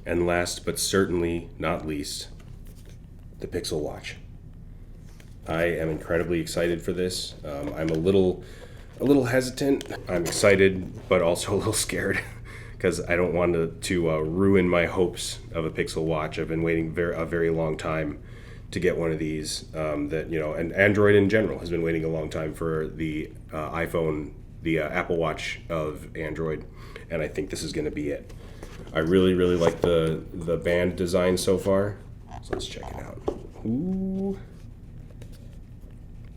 And last but certainly not least, the Pixel Watch. I am incredibly excited for this. I'm a little hesitant. I'm excited, but also a little scared because I don't want to ruin my hopes of a Pixel Watch. I've been waiting a very long time to get one of these. And Android in general has been waiting a long time for the iPhone, the Apple Watch of Android, and I think this is going to be it. I really like the band design so far. So let's check it out. Ooh.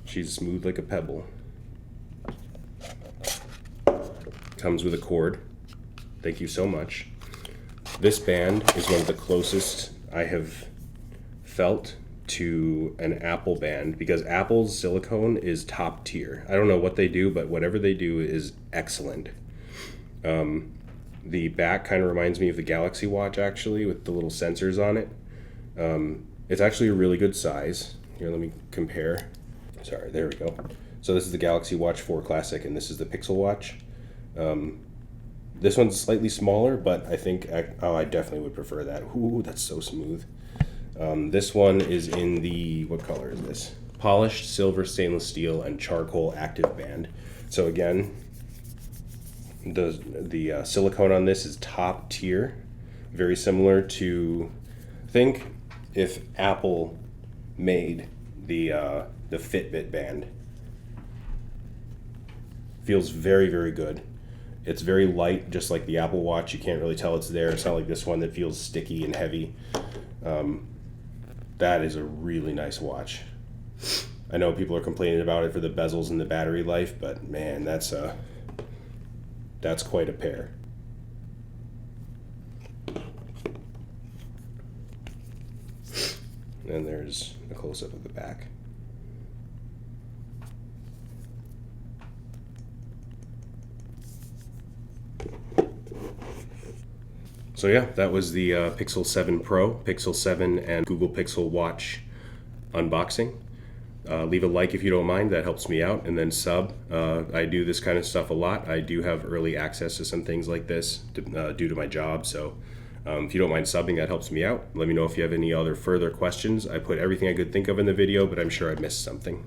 She's smooth like a pebble. Comes with a cord. Thank you so much. This band is one of the closest I have felt to an Apple band, because Apple's silicone is top tier. I don't know what they do, but whatever they do is excellent. The back kind of reminds me of the Galaxy Watch, actually, with the little sensors on it. It's actually a really good size. Here, let me compare. Sorry, there we go. So this is the Galaxy Watch 4 Classic, and this is the Pixel Watch. This one's slightly smaller, but I think I definitely would prefer that. Ooh, that's so smooth. This one is in the, what color is this? Polished silver stainless steel and charcoal active band. So again, the silicone on this is top tier, very similar to, think if Apple made the Fitbit band. Feels very good. It's very light, just like the Apple Watch. You can't really tell it's there. It's not like this one that feels sticky and heavy. That is a really nice watch. I know people are complaining about it for the bezels and the battery life, but man, that's quite a pair. And there's a close-up of the back. So yeah, that was the Pixel 7 Pro, Pixel 7, and Google Pixel Watch unboxing. Leave a like if you don't mind, that helps me out, and then sub. I do this kind of stuff a lot. I do have early access to some things like this due to my job, so if you don't mind subbing, that helps me out. Let me know if you have any other further questions. I put everything I could think of in the video, but I'm sure I missed something.